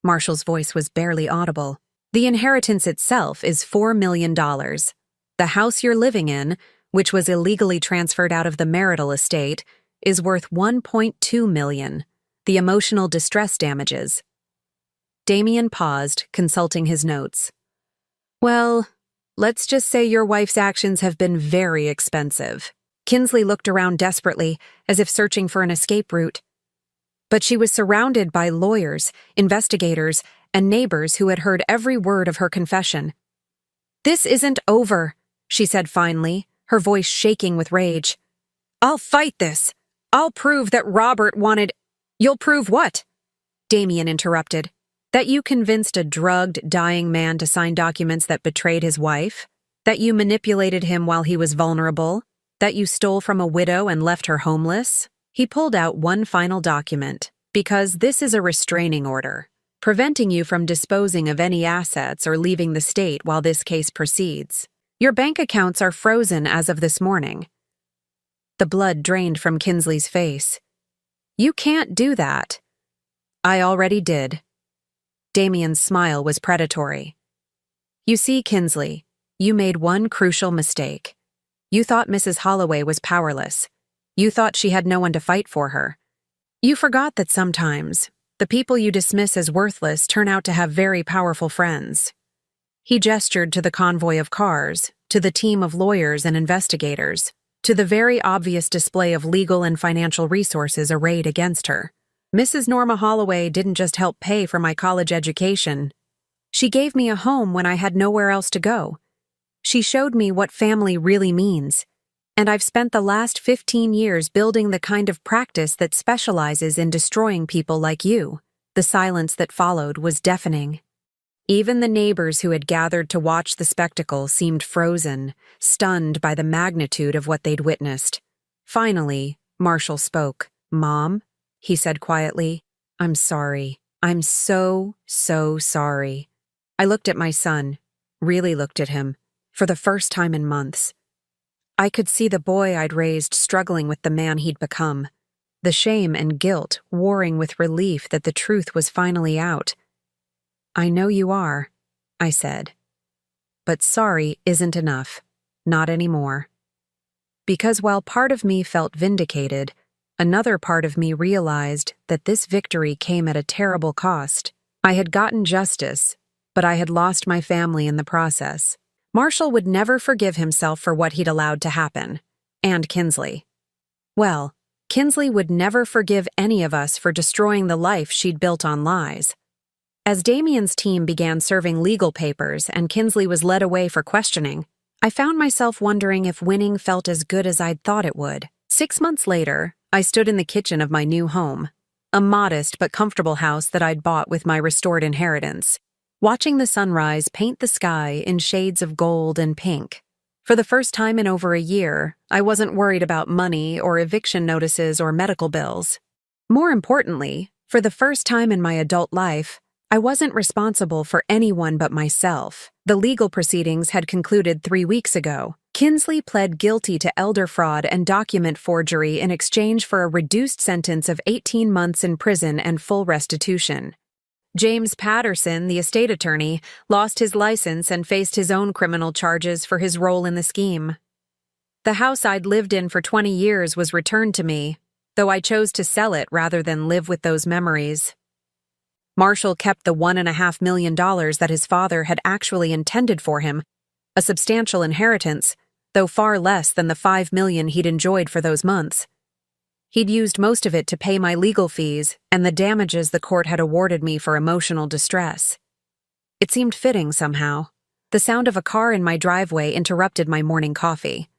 Marshall's voice was barely audible. The inheritance itself is $4 million. The house you're living in, which was illegally transferred out of the marital estate, is worth $1.2 million. The emotional distress damages. Damien paused, consulting his notes. Well, let's just say your wife's actions have been very expensive. Kinsley looked around desperately, as if searching for an escape route. But she was surrounded by lawyers, investigators, and neighbors who had heard every word of her confession. This isn't over, she said finally, her voice shaking with rage. I'll fight this. I'll prove that Robert wanted— You'll prove what? Damien interrupted. That you convinced a drugged, dying man to sign documents that betrayed his wife? That you manipulated him while he was vulnerable? That you stole from a widow and left her homeless? He pulled out one final document, because this is a restraining order, preventing you from disposing of any assets or leaving the state while this case proceeds. Your bank accounts are frozen as of this morning. The blood drained from Kinsley's face. You can't do that. I already did. Damien's smile was predatory. You see, Kinsley, you made one crucial mistake. You thought Mrs. Holloway was powerless. You thought she had no one to fight for her. You forgot that sometimes the people you dismiss as worthless turn out to have very powerful friends. He gestured to the convoy of cars, to the team of lawyers and investigators, to the very obvious display of legal and financial resources arrayed against her. Mrs. Norma Holloway didn't just help pay for my college education. She gave me a home when I had nowhere else to go. She showed me what family really means. And I've spent the last 15 years building the kind of practice that specializes in destroying people like you. The silence that followed was deafening. Even the neighbors who had gathered to watch the spectacle seemed frozen, stunned by the magnitude of what they'd witnessed. Finally, Marshall spoke. Mom, he said quietly, I'm sorry. I'm so sorry. I looked at my son, really looked at him, for the first time in months. I could see the boy I'd raised struggling with the man he'd become, the shame and guilt warring with relief that the truth was finally out. I know you are, I said. but sorry isn't enough. Not anymore. Because while part of me felt vindicated, another part of me realized that this victory came at a terrible cost. I had gotten justice, but I had lost my family in the process. Marshall would never forgive himself for what he'd allowed to happen. And Kinsley. Well, Kinsley would never forgive any of us for destroying the life she'd built on lies. As Damien's team began serving legal papers and Kinsley was led away for questioning, I found myself wondering if winning felt as good as I'd thought it would. 6 months later, I stood in the kitchen of my new home, a modest but comfortable house that I'd bought with my restored inheritance, watching the sunrise paint the sky in shades of gold and pink. For the first time in over a year, I wasn't worried about money or eviction notices or medical bills. More importantly, for the first time in my adult life, I wasn't responsible for anyone but myself. The legal proceedings had concluded 3 weeks ago. Kinsley pled guilty to elder fraud and document forgery in exchange for a reduced sentence of 18 months in prison and full restitution. James Patterson, the estate attorney, lost his license and faced his own criminal charges for his role in the scheme. The house I'd lived in for 20 years was returned to me, though I chose to sell it rather than live with those memories. Marshall kept the $1.5 million that his father had actually intended for him, a substantial inheritance, though far less than the $5 million he'd enjoyed for those months. He'd used most of it to pay my legal fees and the damages the court had awarded me for emotional distress. It seemed fitting somehow. The sound of a car in my driveway interrupted my morning coffee.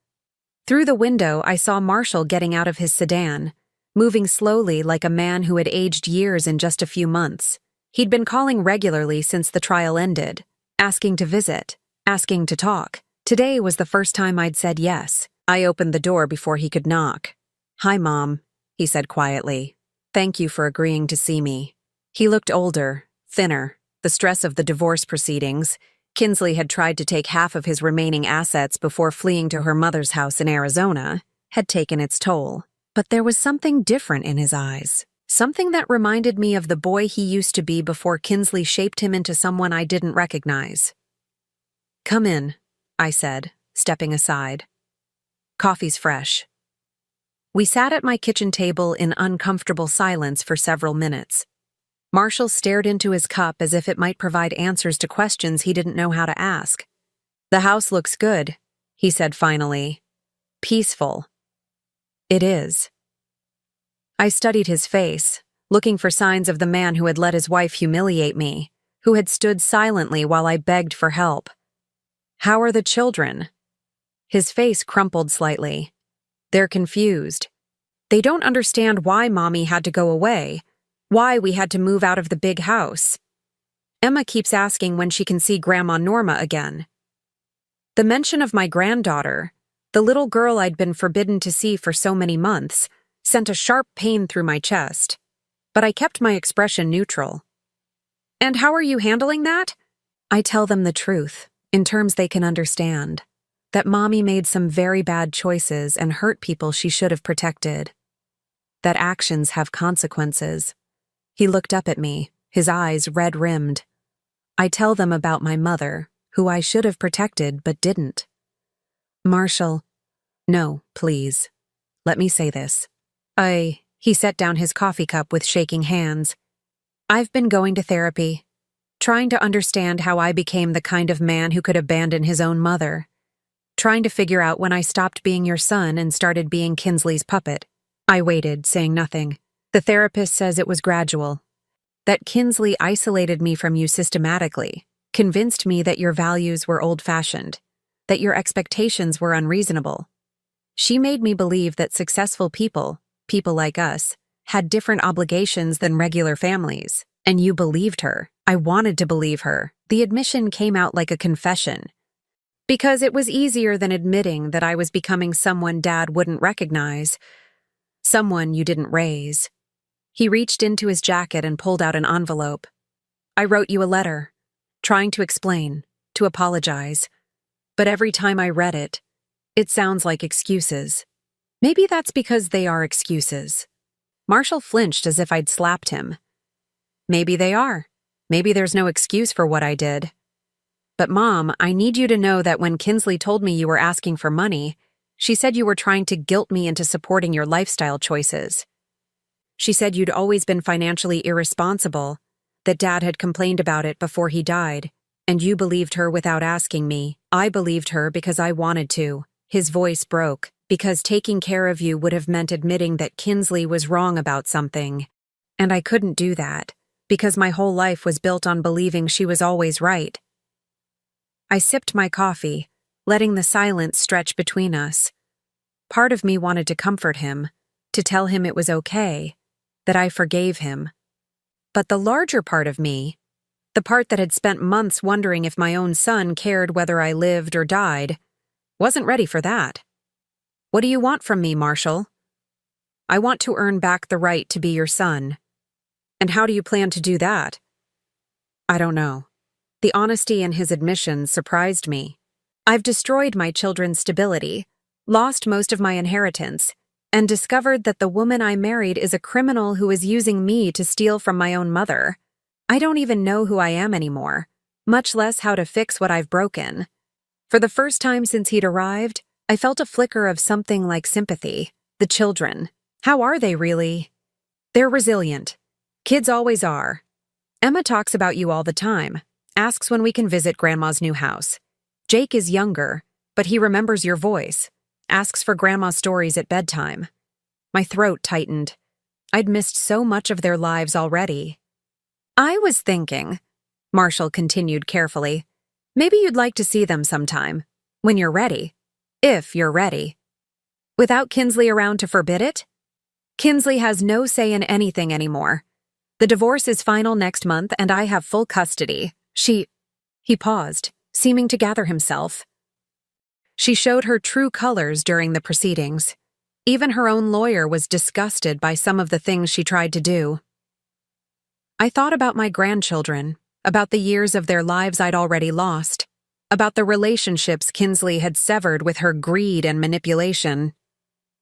Through the window, I saw Marshall getting out of his sedan, moving slowly like a man who had aged years in just a few months. He'd been calling regularly since the trial ended, asking to visit, asking to talk. Today was the first time I'd said yes. I opened the door before he could knock. "Hi, Mom," he said quietly. "Thank you for agreeing to see me." He looked older, thinner. The stress of the divorce proceedings. Kinsley had tried to take half of his remaining assets before fleeing to her mother's house in Arizona, had taken its toll. But there was something different in his eyes. Something that reminded me of the boy he used to be before Kinsley shaped him into someone I didn't recognize. "Come in," I said, stepping aside. "Coffee's fresh." We sat at my kitchen table in uncomfortable silence for several minutes. Marshall stared into his cup as if it might provide answers to questions he didn't know how to ask. "The house looks good," he said finally. "Peaceful." "It is." I studied his face, looking for signs of the man who had let his wife humiliate me, who had stood silently while I begged for help. "How are the children?" His face crumpled slightly. "They're confused. They don't understand why Mommy had to go away, why we had to move out of the big house. Emma keeps asking when she can see Grandma Norma again." The mention of my granddaughter, the little girl I'd been forbidden to see for so many months, sent a sharp pain through my chest. But I kept my expression neutral. "And how are you handling that?" I tell them the truth, in terms they can understand. That Mommy made some very bad choices and hurt people she should have protected. That actions have consequences. He looked up at me, his eyes red-rimmed. I tell them about my mother, who I should have protected but didn't. "Marshall, no, please. Let me say this. He set down his coffee cup with shaking hands. "I've been going to therapy, trying to understand how I became the kind of man who could abandon his own mother. Trying to figure out when I stopped being your son and started being Kinsley's puppet." I waited, saying nothing. "The therapist says it was gradual. That Kinsley isolated me from you systematically, convinced me that your values were old-fashioned, that your expectations were unreasonable. She made me believe that successful people like us, had different obligations than regular families. And you believed her. I wanted to believe her. The admission came out like a confession. Because it was easier than admitting that I was becoming someone Dad wouldn't recognize. Someone you didn't raise." He reached into his jacket and pulled out an envelope. "I wrote you a letter, trying to explain, to apologize. But every time I read it, it sounds like excuses. Maybe that's because they are excuses." Marshall flinched as if I'd slapped him. "Maybe they are. Maybe there's no excuse for what I did." But Mom, I need you to know that when Kinsley told me you were asking for money, she said you were trying to guilt me into supporting your lifestyle choices. She said you'd always been financially irresponsible, that Dad had complained about it before he died, and you believed her without asking me. I believed her because I wanted to. His voice broke, because taking care of you would have meant admitting that Kinsley was wrong about something. And I couldn't do that, because my whole life was built on believing she was always right. I sipped my coffee, letting the silence stretch between us. Part of me wanted to comfort him, to tell him it was okay, that I forgave him. But the larger part of me, the part that had spent months wondering if my own son cared whether I lived or died, wasn't ready for that. What do you want from me, Marshall? I want to earn back the right to be your son. And how do you plan to do that? I don't know. The honesty in his admissions surprised me. I've destroyed my children's stability, lost most of my inheritance, and discovered that the woman I married is a criminal who is using me to steal from my own mother. I don't even know who I am anymore, much less how to fix what I've broken. For the first time since he'd arrived, I felt a flicker of something like sympathy. The children. How are they really? They're resilient. Kids always are. Emma talks about you all the time, asks when we can visit Grandma's new house. Jake is younger, but he remembers your voice, asks for Grandma's stories at bedtime. My throat tightened. I'd missed so much of their lives already. I was thinking, Marshall continued carefully, maybe you'd like to see them sometime, when you're ready. If you're ready. Without Kinsley around to forbid it? Kinsley has no say in anything anymore. The divorce is final next month and I have full custody. He paused, seeming to gather himself. She showed her true colors during the proceedings. Even her own lawyer was disgusted by some of the things she tried to do. I thought about my grandchildren, about the years of their lives I'd already lost, about the relationships Kinsley had severed with her greed and manipulation.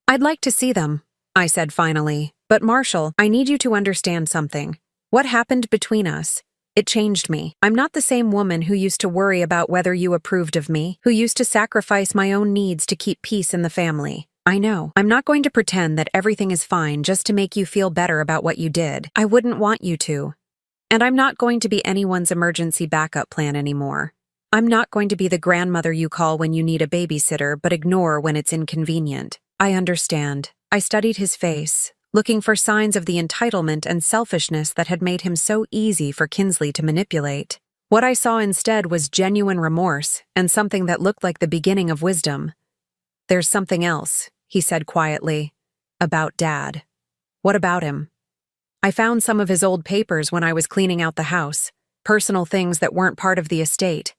I'd like to see them, I said finally, but Marshall, I need you to understand something. What happened between us? It changed me. I'm not the same woman who used to worry about whether you approved of me, who used to sacrifice my own needs to keep peace in the family. I know. I'm not going to pretend that everything is fine just to make you feel better about what you did. I wouldn't want you to. And I'm not going to be anyone's emergency backup plan anymore. I'm not going to be the grandmother you call when you need a babysitter but ignore when it's inconvenient. I understand. I studied his face, looking for signs of the entitlement and selfishness that had made him so easy for Kinsley to manipulate. What I saw instead was genuine remorse and something that looked like the beginning of wisdom. There's something else, he said quietly, about Dad. What about him? I found some of his old papers when I was cleaning out the house, personal things that weren't part of the estate.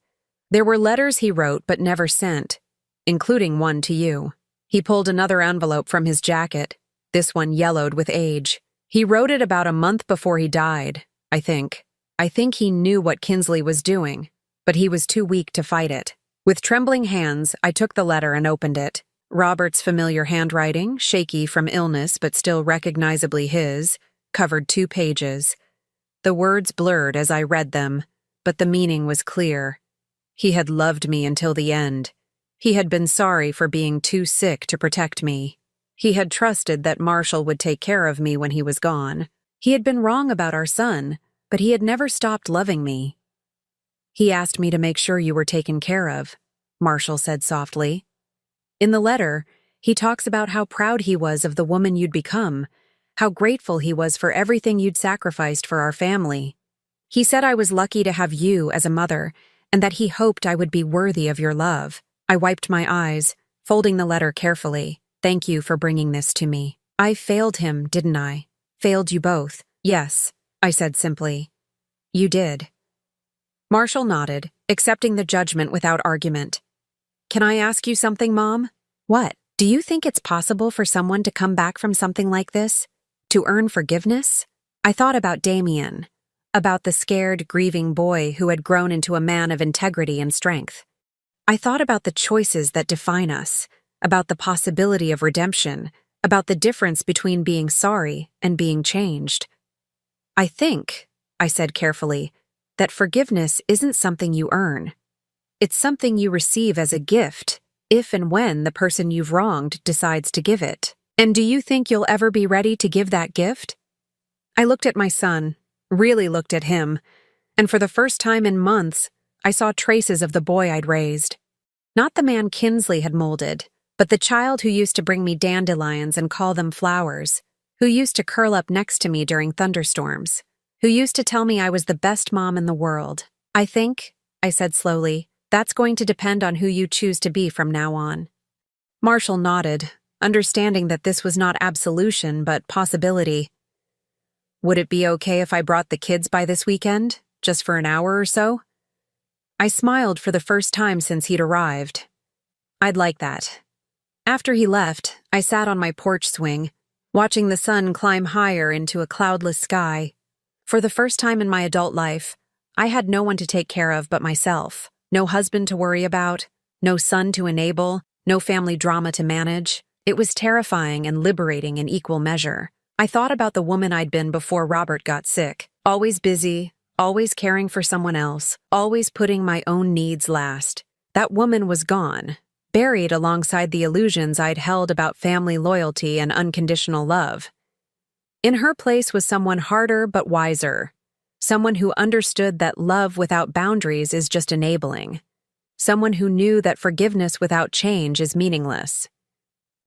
There were letters he wrote but never sent, including one to you. He pulled another envelope from his jacket, this one yellowed with age. He wrote it about a month before he died, I think. I think he knew what Kinsley was doing, but he was too weak to fight it. With trembling hands, I took the letter and opened it. Robert's familiar handwriting, shaky from illness but still recognizably his, covered 2 pages. The words blurred as I read them, but the meaning was clear. He had loved me until the end. He had been sorry for being too sick to protect me. He had trusted that Marshall would take care of me when he was gone. He had been wrong about our son, but he had never stopped loving me. He asked me to make sure you were taken care of, Marshall said softly. In the letter, he talks about how proud he was of the woman you'd become, how grateful he was for everything you'd sacrificed for our family. He said I was lucky to have you as a mother, and that he hoped I would be worthy of your love. I wiped my eyes, folding the letter carefully. Thank you for bringing this to me. I failed him, didn't I? Failed you both. Yes, I said simply. You did. Marshall nodded, accepting the judgment without argument. Can I ask you something, Mom? What? Do you think it's possible for someone to come back from something like this? To earn forgiveness? I thought about Damien, about the scared, grieving boy who had grown into a man of integrity and strength. I thought about the choices that define us, about the possibility of redemption, about the difference between being sorry and being changed. I think, I said carefully, that forgiveness isn't something you earn. It's something you receive as a gift, if and when the person you've wronged decides to give it. And do you think you'll ever be ready to give that gift? I looked at my son, really looked at him, and for the first time in months, I saw traces of the boy I'd raised. Not the man Kinsley had molded, but the child who used to bring me dandelions and call them flowers, who used to curl up next to me during thunderstorms, who used to tell me I was the best mom in the world. I think, I said slowly, that's going to depend on who you choose to be from now on. Marshall nodded, understanding that this was not absolution but possibility. Would it be okay if I brought the kids by this weekend, just for an hour or so? I smiled for the first time since he'd arrived. I'd like that. After he left, I sat on my porch swing, watching the sun climb higher into a cloudless sky. For the first time in my adult life, I had no one to take care of but myself. No husband to worry about, no son to enable, no family drama to manage. It was terrifying and liberating in equal measure. I thought about the woman I'd been before Robert got sick, always busy, always caring for someone else, always putting my own needs last. That woman was gone, buried alongside the illusions I'd held about family loyalty and unconditional love. In her place was someone harder but wiser. Someone who understood that love without boundaries is just enabling. Someone who knew that forgiveness without change is meaningless.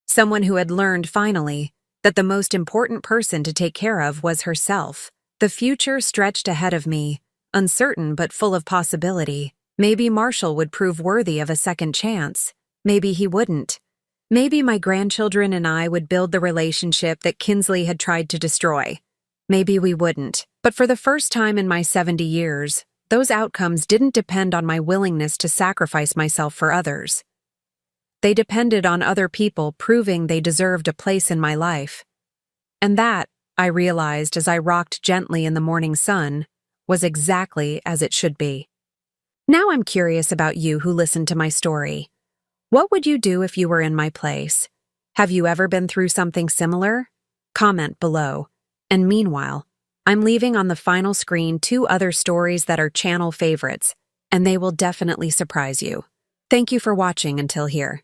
Someone who had learned, finally, that the most important person to take care of was herself. The future stretched ahead of me, uncertain but full of possibility. Maybe Marshall would prove worthy of a second chance. Maybe he wouldn't. Maybe my grandchildren and I would build the relationship that Kinsley had tried to destroy. Maybe we wouldn't. But for the first time in my 70 years, those outcomes didn't depend on my willingness to sacrifice myself for others. They depended on other people proving they deserved a place in my life. And that, I realized as I rocked gently in the morning sun, was exactly as it should be. Now I'm curious about you who listened to my story. What would you do if you were in my place? Have you ever been through something similar? Comment below. And meanwhile, I'm leaving on the final screen 2 other stories that are channel favorites, and they will definitely surprise you. Thank you for watching until here.